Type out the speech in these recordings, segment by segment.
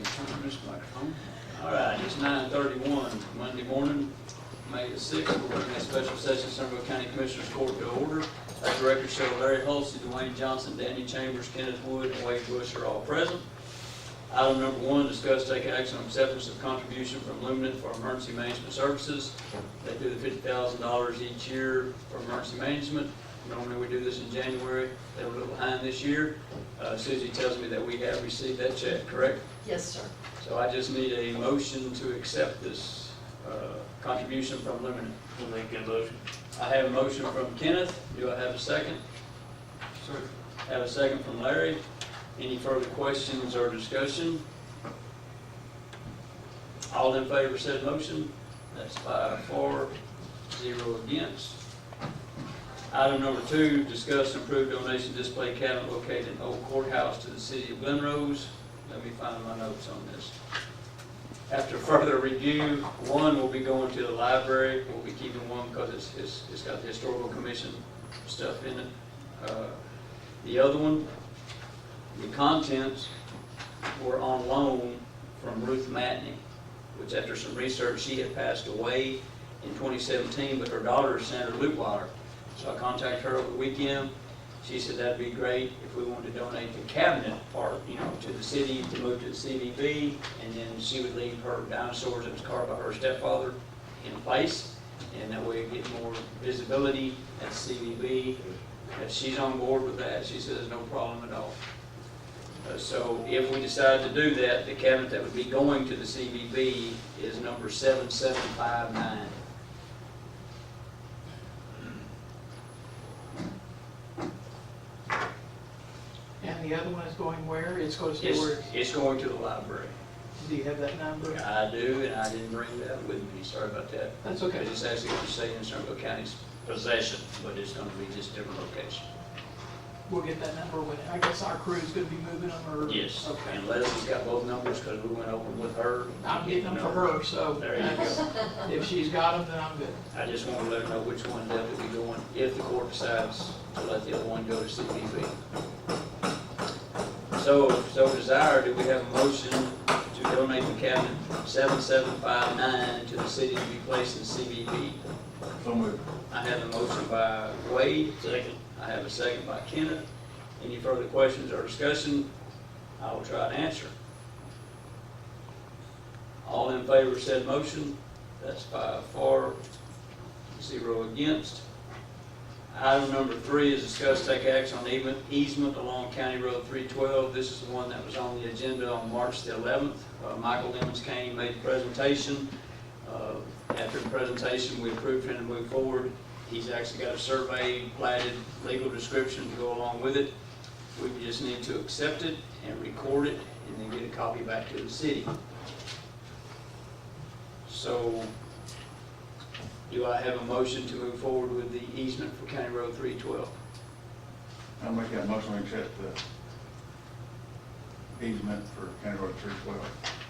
Turn this microphone. All right, it's 9:31, Monday morning, May the 6th. We're bringing a special session, Somervell County Commissioners Court to order. Our directors show Larry Hulsey, Dwayne Johnson, Danny Chambers, Kenneth Wood, and Wade Bush are all present. Item number 1, discuss take action on acceptance of contribution from Luminant for emergency management services. They do the $50,000 each year for emergency management. Normally we do this in January. They were a little behind this year. Susie tells me that we have received that check, correct? Yes, sir. So I just need a motion to accept this contribution from Luminant. I'll make that motion. I have a motion from Kenneth. Do I have a second? Sir. Have a second from Larry. Any further questions or discussion? All in favor said motion. That's 5 for, 0 against. Item number 2, discuss and approve donation display cabinet located in Old Courthouse to the city of Glenrose. Let me find my notes on this. After further review, one will be going to the library. We'll be keeping one because it's got the historical commission stuff in it. The other one, the contents were on loan from Ruth Matney, which after some research, she had passed away in 2017, but her daughter is Senator Lukewater. So I contacted her over the weekend. She said that'd be great if we wanted to donate the cabinet part, to the city to move to the CVB, and then she would leave her dinosaurs that was carved by her stepfather in place, and that way it'd get more visibility at the CVB. She's on board with that. She says no problem at all. So if we decide to do that, the cabinet that would be going to the CVB is number 7759. And the other one is going where? It's going to where? It's going to the library. Do you have that number? I do, and I didn't bring that with me. Sorry about that. That's okay. It's actually going to stay in Somervell County's possession, but it's going to be just a different location. We'll get that number when, I guess our crew's going to be moving them or? Yes. Okay. And Leslie's got both numbers because we went over with her. I'm getting them for her, so There you go. if she's got them, then I'm good. I just want to let her know which one definitely be going if the court decides to let the other one go to CVB. So desired, do we have a motion to donate the cabinet 7759 to the city to be placed in CVB? So moved. I have a motion by Wade. Second. I have a second by Kenneth. Any further questions or discussion? I will try to answer. All in favor of said motion? That's 5 for, 0 against. Item number 3 is discuss take action on easement along County Road 312. This is the one that was on the agenda on March the 11th. Michael Lemons came, made the presentation. After the presentation, we approved him to move forward. He's actually got a survey, platted, legal description to go along with it. We just need to accept it and record it and then get a copy back to the city. So, do I have a motion to move forward with the easement for County Road 312? I'll make that motion to accept the easement for County Road 312.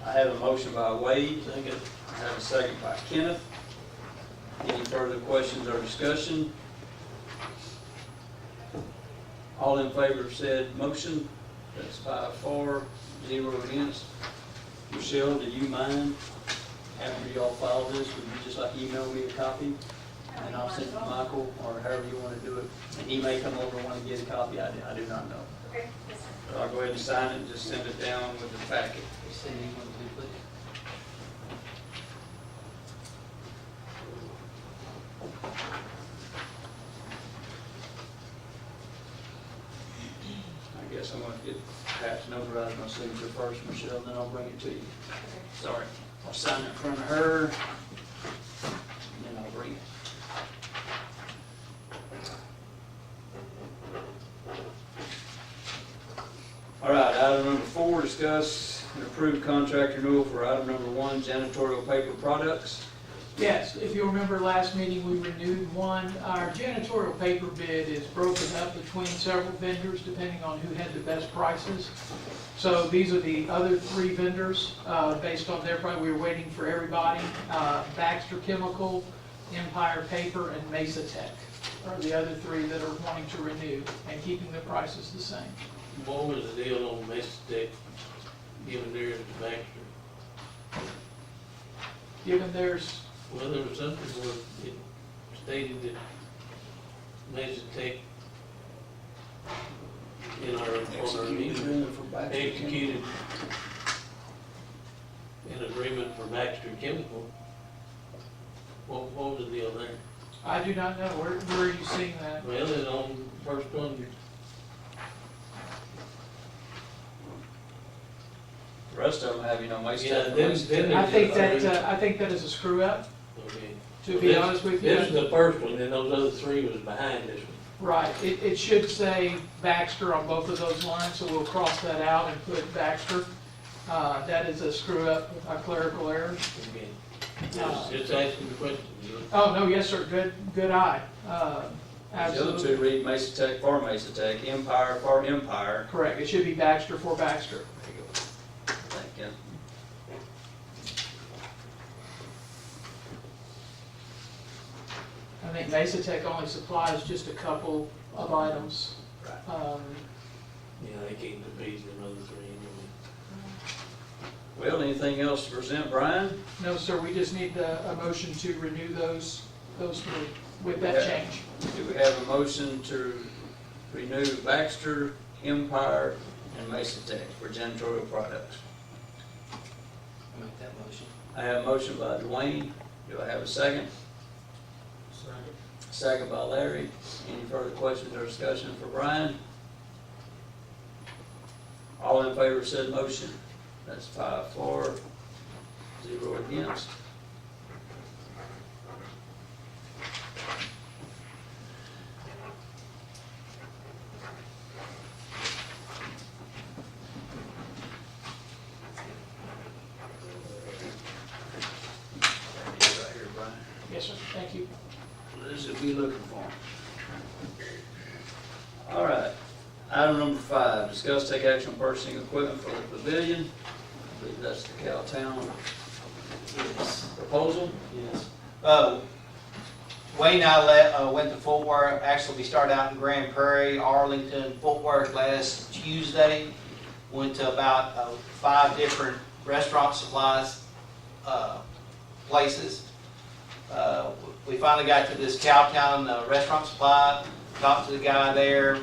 I have a motion by Wade. Second. I have a second by Kenneth. Any further questions or discussion? All in favor of said motion? That's 5 for, 0 against. Michelle, do you mind, after y'all file this, would you just like email me a copy? And I'll send it to Michael, or however you want to do it. And he may come over and want to get a copy, I do not know. Okay, yes, sir. So I'll go ahead and sign it and just send it down with the packet. Send me one too, please. I guess I'm going to get perhaps notarize my signature first, Michelle, then I'll bring it to you. Sorry. I'll sign it in front of her, and then I'll bring it. All right, item number 4, discuss and approve contract renewal for item number 1, janitorial paper products. Yes, if you remember last meeting, we renewed one. Our janitorial paper bid is broken up between several vendors depending on who had the best prices. So these are the other 3 vendors based on their price. We were waiting for everybody. Baxter Chemical, Empire Paper, and Mesa Tech are the other 3 that are wanting to renew and keeping the prices the same. What was the deal on Mesa Tech giving their Baxter. Given there's, Well, there was something where it stated that Mesa Tech in our, on our meeting, executed an agreement for Baxter Chemical. What was the deal there? I do not know, where are you seeing that? Well, it's on first one, The rest of them have, Mesa Yeah, Tech. then I think that is a screw up, okay. to be honest with you. This is the first one, and those other three was behind this one. Right, it should say Baxter on both of those lines, so we'll cross that out and put Baxter. That is a screw up, a clerical error. Okay. It's asking the question. Oh, no, yes, sir, good eye. The other Absolutely, two read Mesa Tech for Mesa Tech, Empire for Empire. correct, it should be Baxter for Baxter. There you go. Thank you. I think Mesa Tech only supplies just a couple of items. Yeah, they can't compete with another three anyway. Well, anything else to present, Brian? No, sir, we just need a motion to renew those three with that change. Do we have a motion to renew Baxter, Empire, and Mesa Tech for janitorial products? I'll make that motion. I have a motion by Dwayne. Do I have a second? Second by Larry. Any further questions or discussion for Brian? All in favor of said motion? That's 5-4, 0 against. That is right here, Brian. Yes, sir, thank you. This is what we looking for. All right, item number 5, discuss take action on purchasing equipment for the pavilion. I believe that's the Cowtown proposal. Yes. Wayne and I went to Fort Worth. Actually, we started out in Grand Prairie, Arlington, Fort Worth last Tuesday. Went to about 5 different restaurant supplies places. We finally got to this Cowtown restaurant supply, talked to the guy there.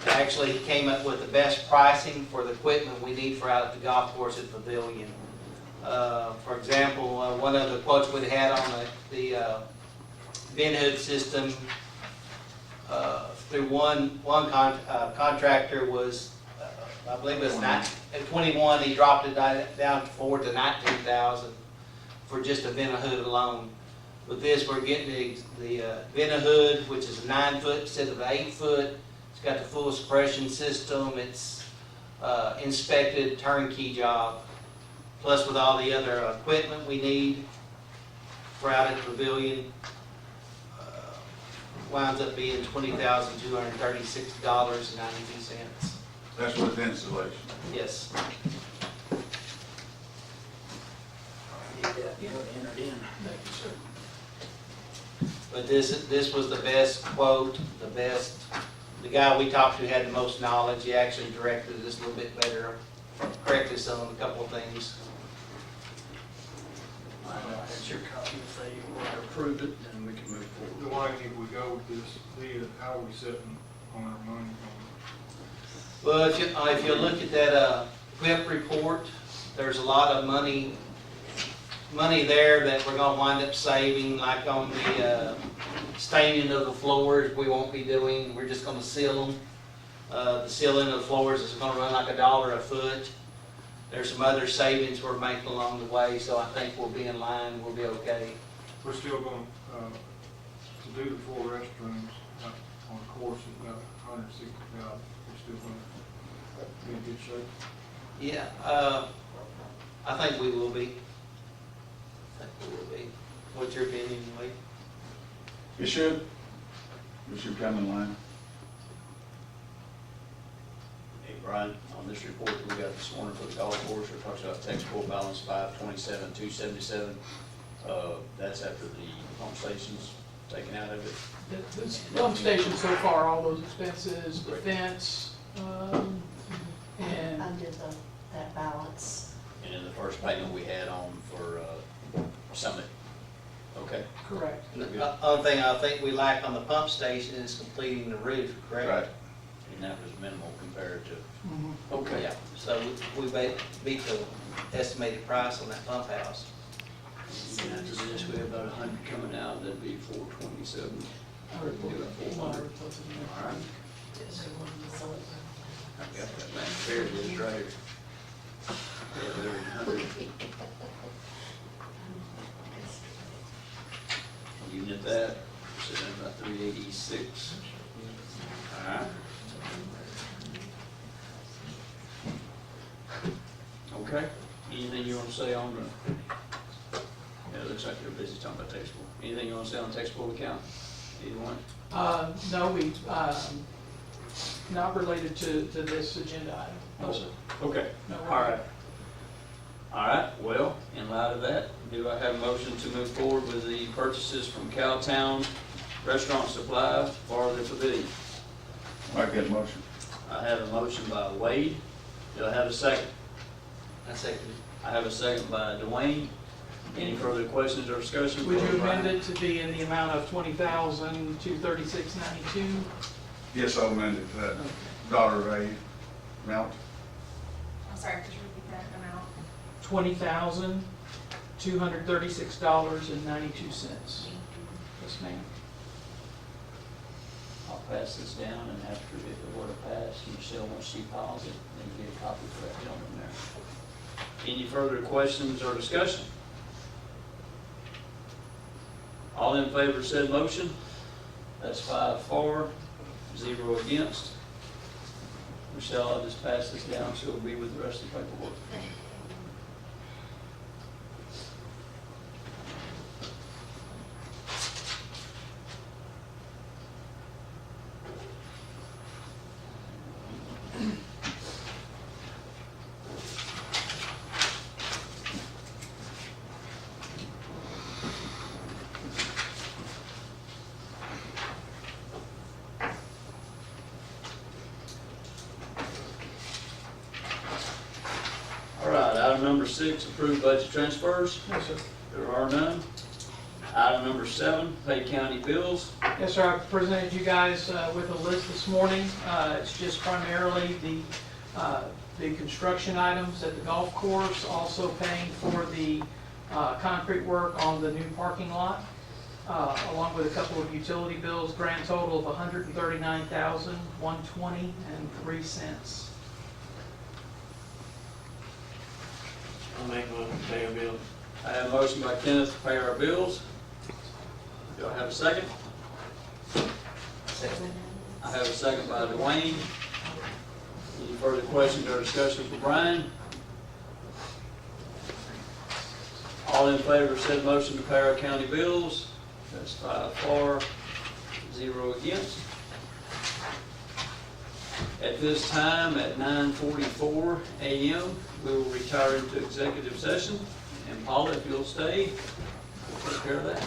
Actually, he came up with the best pricing for the equipment we need for out at the golf course at Pavilion. For example, one of the quotes we had on the bin hood system through one contractor was, I believe it was at 21. He dropped it down to 19,000 for just a bin hood alone. With this, we're getting the bin hood, which is a 9-foot instead of an 8-foot. It's got the full suppression system. It's inspected, turnkey job. Plus with all the other equipment we need for out at the Pavilion, winds up being $20,236.92. That's with installation. Yes. Need that entered in. Thank you, sir. But this was the best quote, the guy we talked to had the most knowledge. He actually directed us a little bit better, corrected us on a couple of things. That's your copy. If they want to approve it, then we can move forward. Why if we go with this bid, how are we setting on our money? Well, if you look at that WIP report, there's a lot of money there that we're gonna wind up saving, like on the staining of the floors, we won't be doing, we're just gonna seal them. The sealing of the floors is gonna run like $1 a foot. There's some other savings we're making along the way, so I think we'll be in line, we'll be okay. We're still going, to do the 4 restrooms on a course of about $160,000. We're still going to be in good shape. Yeah, I think we will be. What's your opinion, Lee? It should. We should come in line. Hey, Brian, on this report that we got this morning for the golf course, it talks about taxable balance 527,277. That's after the pump stations taken out of it. The pump station so far, all those expenses, the fence, and Under that balance. And in the payment we had on for Summit. Okay. Correct. The only thing I think we lack on the pump station is completing the roof, correct? Right. And that was minimal compared to. Mhm. Okay. Yeah, so we beat the estimated price on that pump house. And after this, we have about 100 coming out, that'd be 427. I report that. All right. I've got that man, there it is, right here. Yeah, there, 100. Unit that, sitting at about 386. All right. Okay, anything you want to say on the, yeah, it looks like you're busy talking about textbook. Anything you want to say on the textbook account? Either one? No, we, not related to this agenda item. No, sir. Okay, No, all right. All right, well, in light of that, do I have a motion to move forward with the purchases from Cowtown Restaurant Supply for the pavilion? Make that motion. I have a motion by Wade. Do I have a second? I second I have a second by Dwayne. Any further questions or discussion? Would you for amend Brian? it to be in the amount of $20,236.92? Yes, I'll amend it to that dollar value amount. I'm sorry, could you repeat that amount? $20,236.92. Yes, ma'am. I'll pass this down, and after, if it were to pass, Michelle, once she files it, then you get a copy for that gentleman there. Any further questions or discussion? All in favor of said motion? That's 5 for, 0 against. Michelle, I'll just pass this down, so it'll be with the rest of the paperwork. All right, item number 6, approved budget transfers. Yes, sir. There are none. Item number 7, pay county bills. Yes, sir, I presented you guys with a list this morning. It's just primarily the construction items at the golf course, also paying for the concrete work on the new parking lot, along with a couple of utility bills, grand total of $139,120.03. I'll make one, pay our bill. I have a motion by Kenneth to pay our bills. Do I have a second? Second. I have a second by Dwayne. Any further questions or discussion for Brian? All in favor of said motion to pay our county bills? That's 5 for, 0 against. At this time, at 9:44 a.m., we will retire into executive session. And Paula, if you'll stay, we'll take care of that.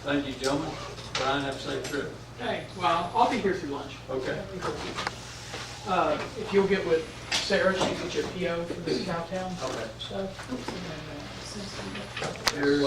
Thank you, gentlemen. Brian, have a safe trip. Hey, well, I'll be here through lunch. Okay. If you'll get with Sarah, she can get your PO for this Cowtown Okay. stuff. Here's